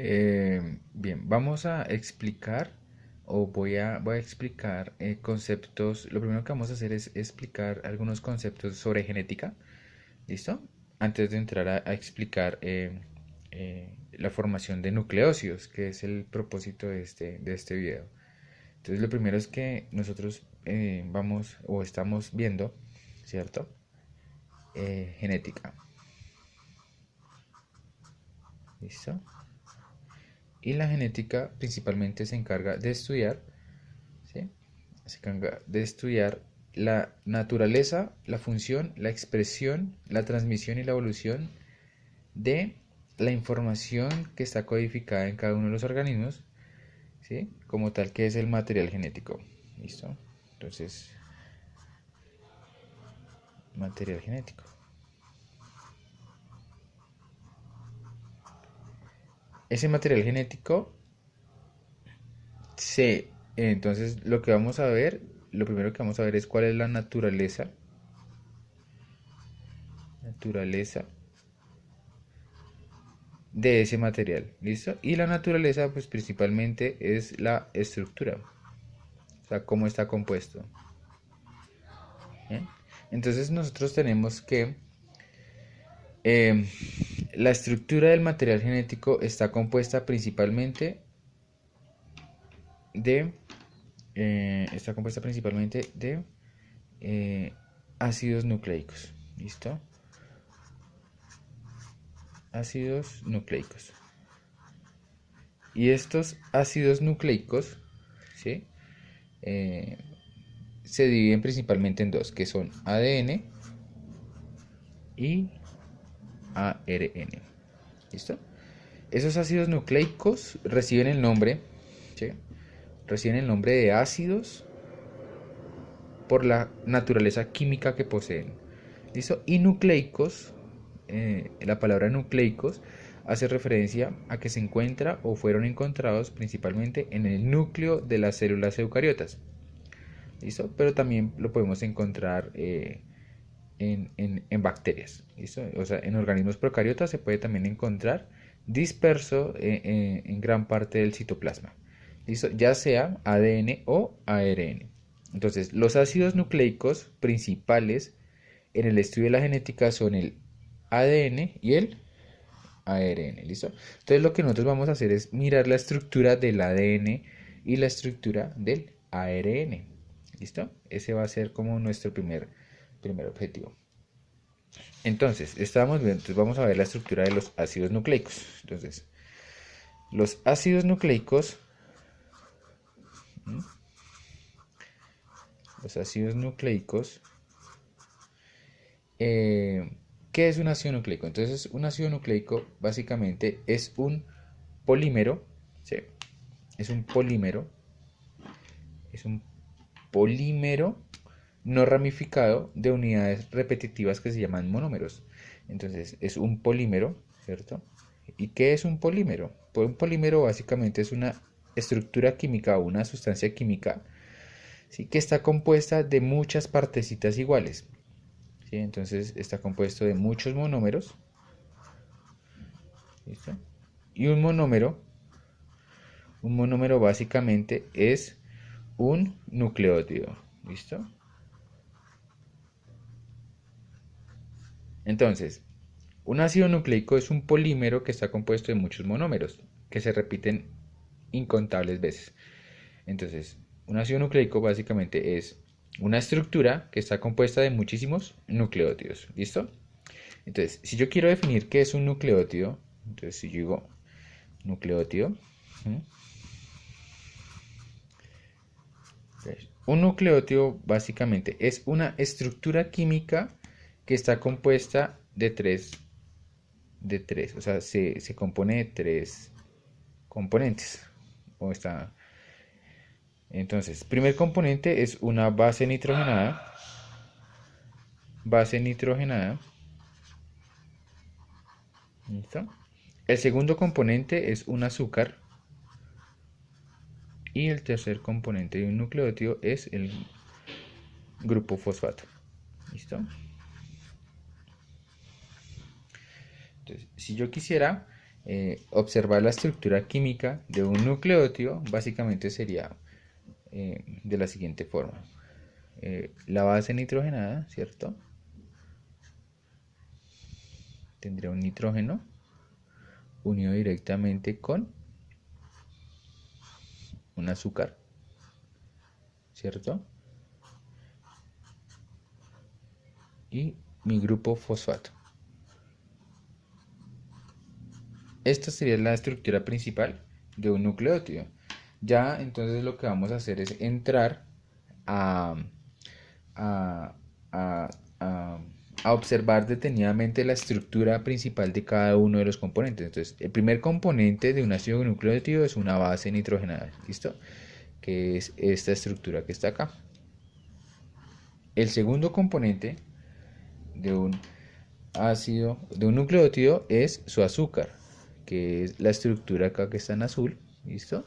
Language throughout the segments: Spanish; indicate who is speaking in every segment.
Speaker 1: Bien, vamos a explicar voy a explicar conceptos. Lo primero que vamos a hacer es explicar algunos conceptos sobre genética. ¿Listo? Antes de entrar a explicar la formación de nucleócidos, que es el propósito de este video. Entonces, lo primero es que nosotros vamos o estamos viendo, ¿cierto? Genética. ¿Listo? Y la genética principalmente se encarga de estudiar, ¿sí? Se encarga de estudiar la naturaleza, la función, la expresión, la transmisión y la evolución de la información que está codificada en cada uno de los organismos, ¿sí? Como tal que es el material genético. ¿Listo? Entonces, material genético. Ese material genético entonces lo que vamos a ver, lo primero que vamos a ver es cuál es la naturaleza de ese material, ¿listo? Y la naturaleza, pues principalmente es la estructura, o sea, cómo está compuesto. ¿Bien? Entonces nosotros tenemos que eh, la estructura del material genético está compuesta principalmente de eh, ácidos nucleicos, ¿listo? Ácidos nucleicos. Y estos ácidos nucleicos, ¿sí? Eh, se dividen principalmente en dos, que son ADN y ARN. ¿Listo? Esos ácidos nucleicos reciben el nombre, ¿sí? Reciben el nombre de ácidos por la naturaleza química que poseen. ¿Listo? Y nucleicos, la palabra nucleicos hace referencia a que se encuentra o fueron encontrados principalmente en el núcleo de las células eucariotas. ¿Listo? Pero también lo podemos encontrar en bacterias. ¿Listo? O sea, en organismos procariotas se puede también encontrar disperso en gran parte del citoplasma. ¿Listo? Ya sea ADN o ARN. Entonces, los ácidos nucleicos principales en el estudio de la genética son el ADN y el ARN. ¿Listo? Entonces, lo que nosotros vamos a hacer es mirar la estructura del ADN y la estructura del ARN. ¿Listo? Ese va a ser como nuestro primer objetivo. Entonces, estábamos viendo, entonces vamos a ver la estructura de los ácidos nucleicos. Entonces, los ácidos nucleicos, ¿m? Los ácidos nucleicos, ¿qué es un ácido nucleico? Entonces, un ácido nucleico básicamente es un polímero, ¿sí? Es un polímero, es un polímero no ramificado de unidades repetitivas que se llaman monómeros. Entonces, es un polímero, ¿cierto? ¿Y qué es un polímero? Pues un polímero básicamente es una estructura química o una sustancia química, ¿sí? Que está compuesta de muchas partecitas iguales. ¿Sí? Entonces está compuesto de muchos monómeros. ¿Listo? Y un monómero básicamente es un nucleótido. ¿Listo? Entonces, un ácido nucleico es un polímero que está compuesto de muchos monómeros que se repiten incontables veces. Entonces, un ácido nucleico básicamente es una estructura que está compuesta de muchísimos nucleótidos. ¿Listo? Entonces, si yo quiero definir qué es un nucleótido, entonces si yo digo nucleótido, un nucleótido básicamente es una estructura química que está compuesta de tres, o sea, se compone de tres componentes. O está. Entonces, primer componente es una base nitrogenada. Base nitrogenada. ¿Listo? El segundo componente es un azúcar. Y el tercer componente de un nucleótido es el grupo fosfato. ¿Listo? Entonces, si yo quisiera observar la estructura química de un nucleótido, básicamente sería de la siguiente forma. La base nitrogenada, ¿cierto? Tendría un nitrógeno unido directamente con un azúcar, ¿cierto? Y mi grupo fosfato. Esta sería la estructura principal de un nucleótido. Ya entonces lo que vamos a hacer es entrar a, a, a, a, a observar detenidamente la estructura principal de cada uno de los componentes. Entonces, el primer componente de un ácido nucleótido es una base nitrogenada, ¿listo? Que es esta estructura que está acá. El segundo componente de un nucleótido es su azúcar, que es la estructura acá que está en azul, ¿listo?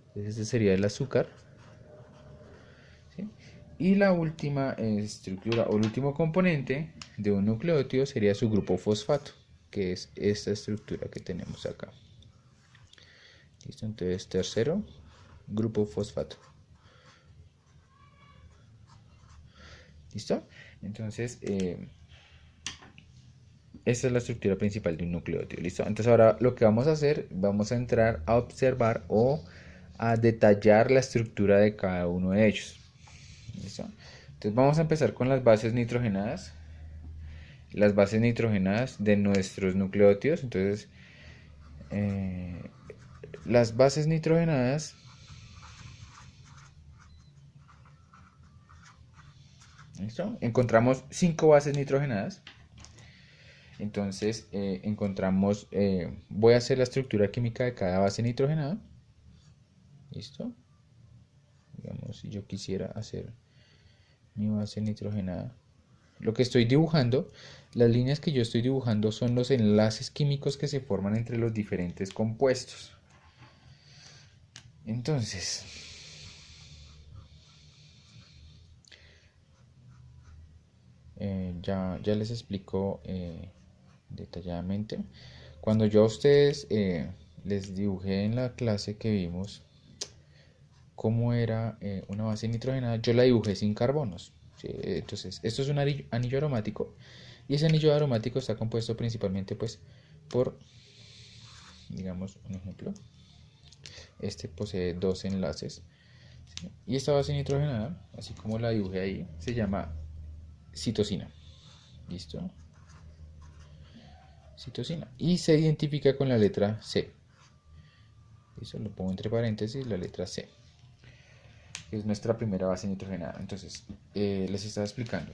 Speaker 1: Entonces este sería el azúcar, ¿sí? Y la última estructura o el último componente de un nucleótido sería su grupo fosfato, que es esta estructura que tenemos acá. ¿Listo? Entonces tercero, grupo fosfato. ¿Listo? Entonces, esta es la estructura principal de un nucleótido. ¿Listo? Entonces ahora lo que vamos a hacer, vamos a entrar a observar o a detallar la estructura de cada uno de ellos. ¿Listo? Entonces vamos a empezar con las bases nitrogenadas. Las bases nitrogenadas de nuestros nucleótidos. Entonces, las bases nitrogenadas ¿listo? Encontramos 5 bases nitrogenadas. Entonces encontramos, voy a hacer la estructura química de cada base nitrogenada. ¿Listo? Digamos, si yo quisiera hacer mi base nitrogenada. Lo que estoy dibujando, las líneas que yo estoy dibujando son los enlaces químicos que se forman entre los diferentes compuestos. Entonces, ya les explico detalladamente. Cuando yo a ustedes les dibujé en la clase que vimos cómo era una base nitrogenada, yo la dibujé sin carbonos, ¿sí? Entonces, esto es un anillo aromático y ese anillo aromático está compuesto principalmente pues por, digamos, un ejemplo, este posee 2 enlaces, ¿sí? Y esta base nitrogenada, así como la dibujé ahí, se llama citosina. ¿Listo? Citosina. Y se identifica con la letra C. Eso lo pongo entre paréntesis, la letra C. Es nuestra primera base nitrogenada. Entonces, les estaba explicando.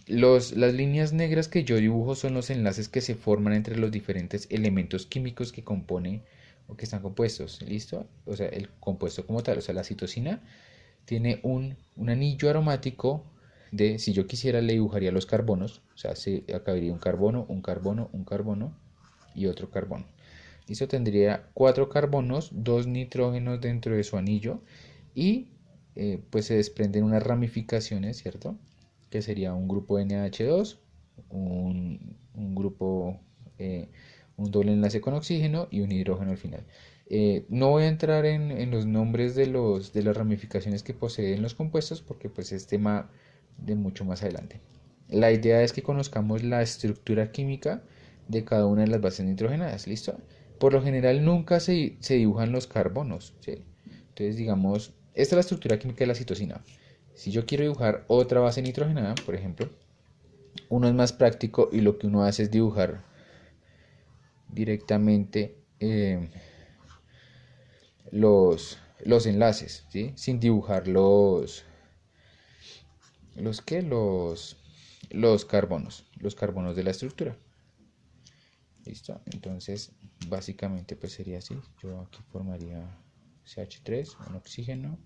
Speaker 1: Las líneas negras que yo dibujo son los enlaces que se forman entre los diferentes elementos químicos que componen o que están compuestos. ¿Listo? O sea, el compuesto como tal, o sea, la citosina tiene un anillo aromático de, si yo quisiera, le dibujaría los carbonos. O sea, acá habría un carbono, un carbono, un carbono y otro carbono. Listo, tendría 4 carbonos, 2 nitrógenos dentro de su anillo y pues se desprenden unas ramificaciones, ¿cierto? Que sería un grupo NH2, un grupo, un doble enlace con oxígeno y un hidrógeno al final. No voy a entrar en los nombres de las ramificaciones que poseen los compuestos porque pues es tema de mucho más adelante. La idea es que conozcamos la estructura química de cada una de las bases nitrogenadas, ¿listo? Por lo general nunca se dibujan los carbonos, ¿sí? Entonces digamos, esta es la estructura química de la citosina. Si yo quiero dibujar otra base nitrogenada, por ejemplo, uno es más práctico y lo que uno hace es dibujar directamente los enlaces, ¿sí? Sin dibujar los carbonos de la estructura. ¿Listo? Entonces, básicamente pues sería así. Yo aquí formaría CH3, un oxígeno,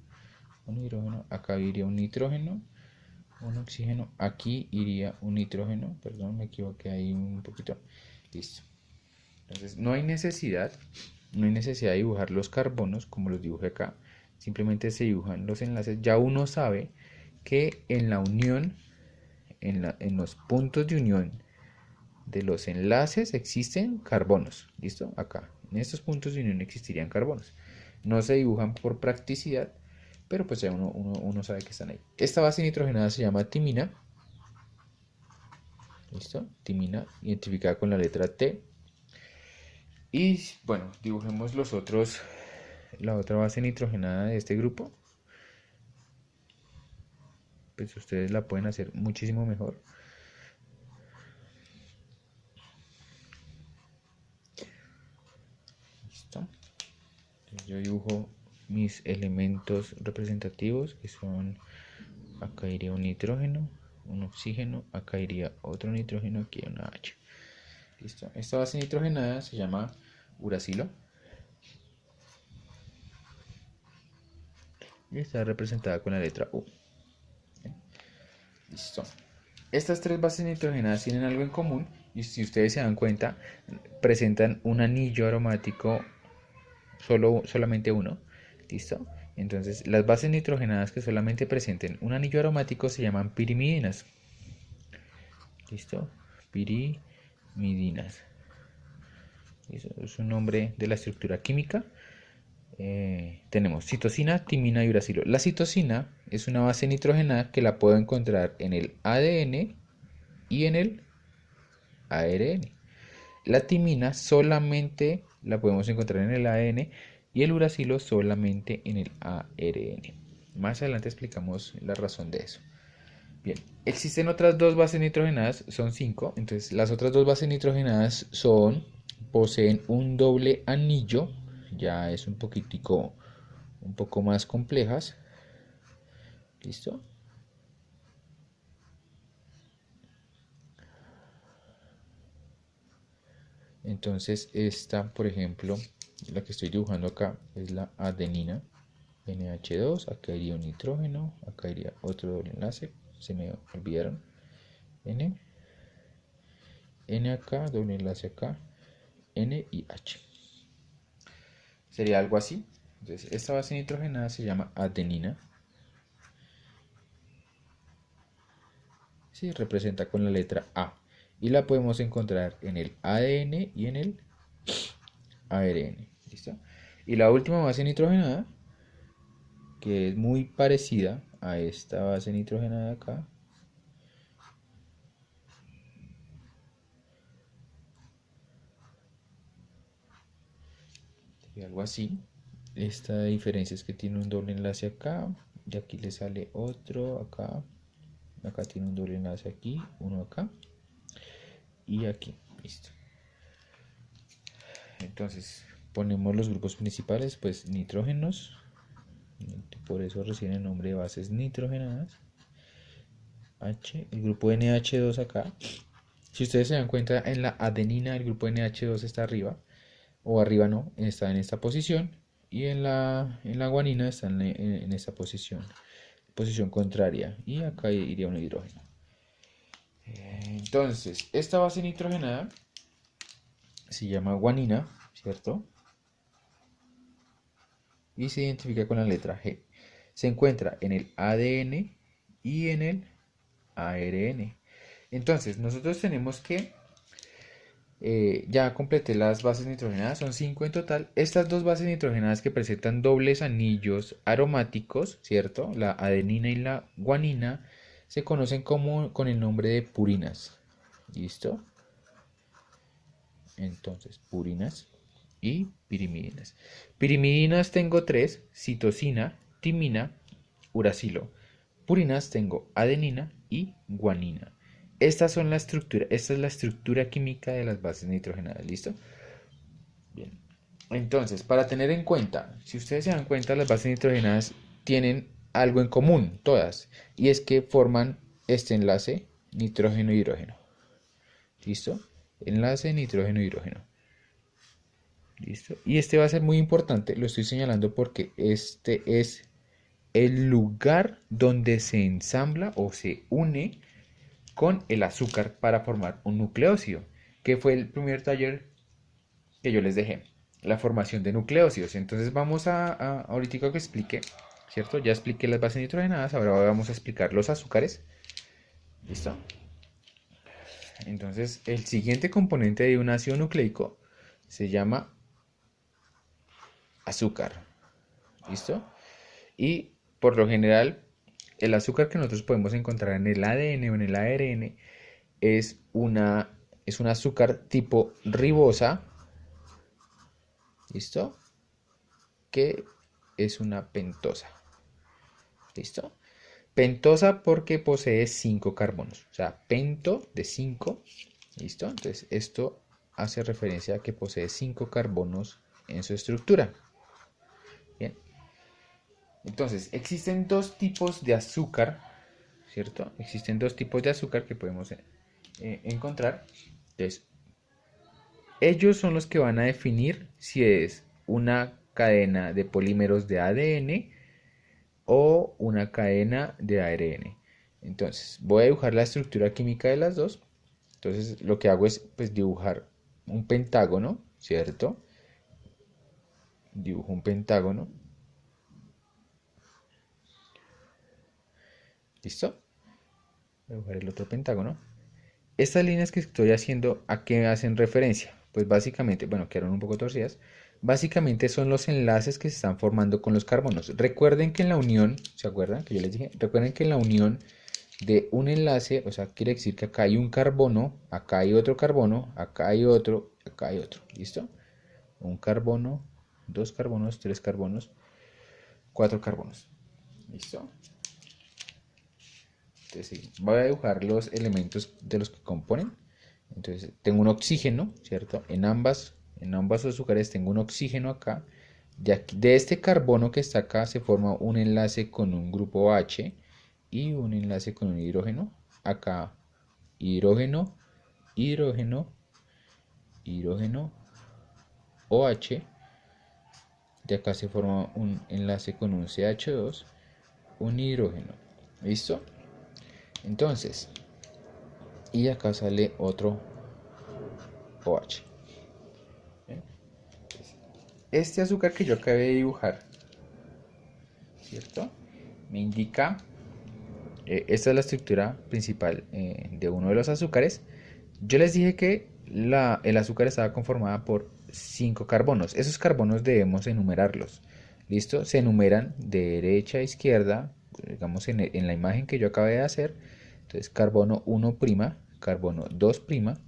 Speaker 1: un hidrógeno, acá iría un nitrógeno, un oxígeno, aquí iría un nitrógeno, perdón, me equivoqué ahí un poquito. Listo. Entonces, no hay necesidad de dibujar los carbonos como los dibujé acá, simplemente se dibujan los enlaces. Ya uno sabe que en la unión, en los puntos de unión de los enlaces existen carbonos. ¿Listo? Acá. En estos puntos de unión existirían carbonos. No se dibujan por practicidad, pero pues ya uno sabe que están ahí. Esta base nitrogenada se llama timina. ¿Listo? Timina, identificada con la letra T. Y bueno, dibujemos la otra base nitrogenada de este grupo. Pues ustedes la pueden hacer muchísimo mejor. Listo. Entonces yo dibujo mis elementos representativos, que son, acá iría un nitrógeno, un oxígeno, acá iría otro nitrógeno, aquí hay una H. Listo. Esta base nitrogenada se llama uracilo y está representada con la letra U. Bien. Listo. Estas tres bases nitrogenadas tienen algo en común y si ustedes se dan cuenta, presentan un anillo aromático, solamente uno. ¿Listo? Entonces, las bases nitrogenadas que solamente presenten un anillo aromático se llaman pirimidinas. ¿Listo? Pirimidinas. Eso es un nombre de la estructura química. Tenemos citosina, timina y uracilo. La citosina es una base nitrogenada que la puedo encontrar en el ADN y en el ARN. La timina solamente la podemos encontrar en el ADN y el uracilo solamente en el ARN. Más adelante explicamos la razón de eso. Bien, existen otras dos bases nitrogenadas, son 5. Entonces las otras dos bases nitrogenadas poseen un doble anillo, ya es un poco más complejas. ¿Listo? Entonces esta, por ejemplo, la que estoy dibujando acá es la adenina, NH2, acá iría un nitrógeno, acá iría otro doble enlace, se me olvidaron, N acá, doble enlace acá, N y H. Sería algo así. Entonces esta base nitrogenada se llama adenina. Sí, representa con la letra A. Y la podemos encontrar en el ADN y en el ARN. ¿Listo? Y la última base nitrogenada, que es muy parecida a esta base nitrogenada acá, algo así. Esta diferencia es que tiene un doble enlace acá y aquí le sale otro acá. Acá tiene un doble enlace aquí, uno acá y aquí. Listo. Entonces ponemos los grupos principales, pues nitrógenos, por eso reciben el nombre de bases nitrogenadas. H, el grupo NH2 acá. Si ustedes se dan cuenta, en la adenina el grupo NH2 está arriba, o arriba no, está en esta posición, y en la guanina está en esta posición contraria, y acá iría un hidrógeno. Entonces, esta base nitrogenada se llama guanina, ¿cierto? Y se identifica con la letra G. Se encuentra en el ADN y en el ARN. Entonces, nosotros tenemos que, ya completé las bases nitrogenadas, son 5 en total. Estas dos bases nitrogenadas que presentan dobles anillos aromáticos, ¿cierto? La adenina y la guanina se conocen con el nombre de purinas. ¿Listo? Entonces, purinas y pirimidinas. Pirimidinas tengo 3, citosina, timina, uracilo. Purinas tengo adenina y guanina. Esta es la estructura química de las bases nitrogenadas, ¿listo? Bien. Entonces, para tener en cuenta, si ustedes se dan cuenta, las bases nitrogenadas tienen algo en común, todas, y es que forman este enlace nitrógeno-hidrógeno. ¿Listo? Enlace nitrógeno-hidrógeno. ¿Listo? Y este va a ser muy importante, lo estoy señalando porque este es el lugar donde se ensambla o se une con el azúcar para formar un nucleócido, que fue el primer taller que yo les dejé, la formación de nucleócidos. Entonces vamos a ahorita que explique, ¿cierto? Ya expliqué las bases nitrogenadas, ahora vamos a explicar los azúcares. ¿Listo? Entonces, el siguiente componente de un ácido nucleico se llama azúcar. ¿Listo? Y por lo general, el azúcar que nosotros podemos encontrar en el ADN o en el ARN es es un azúcar tipo ribosa. ¿Listo? Que es una pentosa. ¿Listo? Pentosa porque posee 5 carbonos. O sea, pento de 5. ¿Listo? Entonces, esto hace referencia a que posee 5 carbonos en su estructura. Bien. Entonces, existen dos tipos de azúcar, ¿cierto? Existen dos tipos de azúcar que podemos encontrar. Entonces, ellos son los que van a definir si es una cadena de polímeros de ADN o una cadena de ARN. Entonces, voy a dibujar la estructura química de las dos. Entonces, lo que hago es pues dibujar un pentágono, ¿cierto? Dibujo un pentágono. ¿Listo? Voy a dibujar el otro pentágono. Estas líneas que estoy haciendo, ¿a qué hacen referencia? Pues básicamente, bueno, quedaron un poco torcidas. Básicamente son los enlaces que se están formando con los carbonos. Recuerden que en la unión, ¿se acuerdan que yo les dije? Recuerden que en la unión de un enlace, o sea, quiere decir que acá hay un carbono, acá hay otro carbono, acá hay otro, acá hay otro. ¿Listo? Un carbono, dos carbonos, tres carbonos, cuatro carbonos. ¿Listo? Entonces, sí, voy a dibujar los elementos de los que componen. Entonces, tengo un oxígeno, ¿cierto? En ambas azúcares tengo un oxígeno acá. De este carbono que está acá se forma un enlace con un grupo H y un enlace con un hidrógeno. Acá, hidrógeno, hidrógeno, hidrógeno, OH. De acá se forma un enlace con un CH2, un hidrógeno. ¿Listo? Entonces, y acá sale otro OH. Este azúcar que yo acabé de dibujar, ¿cierto? Me indica, esta es la estructura principal de uno de los azúcares. Yo les dije que el azúcar estaba conformada por 5 carbonos. Esos carbonos debemos enumerarlos. ¿Listo? Se enumeran de derecha a izquierda, digamos en la imagen que yo acabé de hacer. Entonces, carbono 1', carbono 2',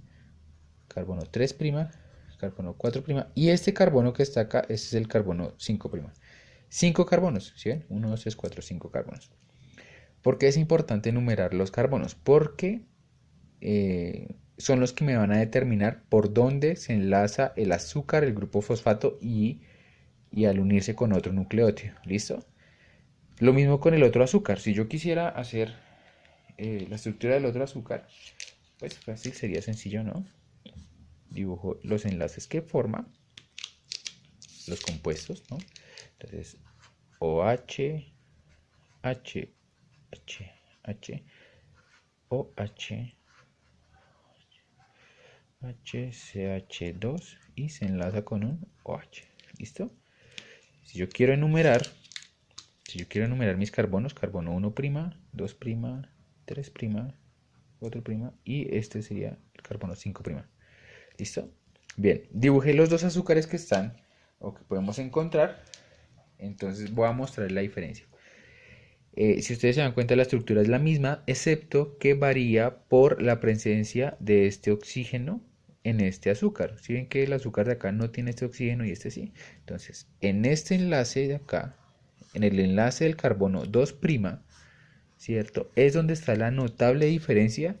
Speaker 1: carbono 3', carbono 4', y este carbono que está acá, este es el carbono 5'. 5 carbonos, ¿sí ven? 1, 2, 3, 4, 5 carbonos. ¿Por qué es importante enumerar los carbonos? Porque son los que me van a determinar por dónde se enlaza el azúcar, el grupo fosfato y al unirse con otro nucleótido. ¿Listo? Lo mismo con el otro azúcar. Si yo quisiera hacer la estructura del otro azúcar, pues fácil, sería sencillo, ¿no? Dibujo los enlaces que forma los compuestos, ¿no? Entonces, OH, H, H, H, OH, HCH2 y se enlaza con un OH. ¿Listo? Si yo quiero enumerar mis carbonos, carbono 1', 2', 3', 4', y este sería el carbono 5'. ¿Listo? Bien, dibujé los dos azúcares que están o que podemos encontrar. Entonces voy a mostrar la diferencia. Si ustedes se dan cuenta, la estructura es la misma, excepto que varía por la presencia de este oxígeno en este azúcar. Si ven que el azúcar de acá no tiene este oxígeno y este sí. Entonces, en este enlace de acá, en el enlace del carbono 2', ¿cierto? Es donde está la notable diferencia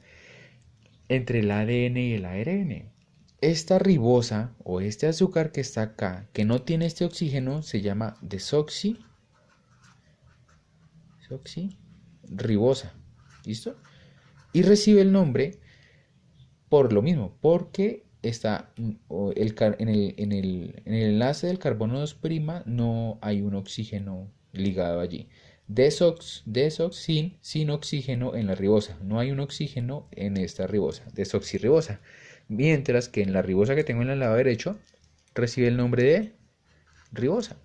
Speaker 1: entre el ADN y el ARN. Esta ribosa o este azúcar que está acá, que no tiene este oxígeno, se llama desoxirribosa. ¿Listo? Y recibe el nombre por lo mismo, porque está en el enlace del carbono 2' no hay un oxígeno ligado allí. Desox sin oxígeno en la ribosa. No hay un oxígeno en esta ribosa, desoxirribosa. Mientras que en la ribosa que tengo en el lado derecho recibe el nombre de ribosa.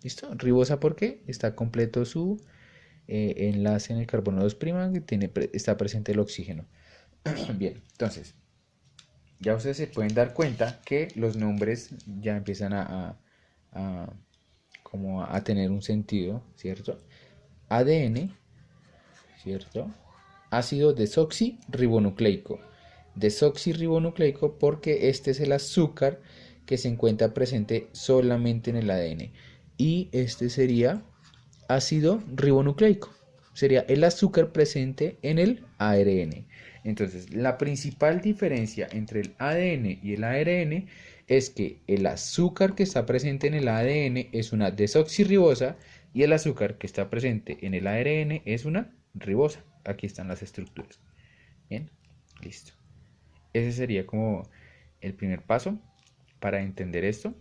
Speaker 1: ¿Listo? Ribosa porque está completo su enlace en el carbono 2' que está presente el oxígeno. Bien, entonces, ya ustedes se pueden dar cuenta que los nombres ya empiezan a- como a tener un sentido, ¿cierto? ADN, ¿cierto? Ácido desoxirribonucleico. Desoxirribonucleico porque este es el azúcar que se encuentra presente solamente en el ADN. Y este sería ácido ribonucleico. Sería el azúcar presente en el ARN. Entonces, la principal diferencia entre el ADN y el ARN es que el azúcar que está presente en el ADN es una desoxirribosa y el azúcar que está presente en el ARN es una ribosa. Aquí están las estructuras. Bien, listo. Ese sería como el primer paso para entender esto.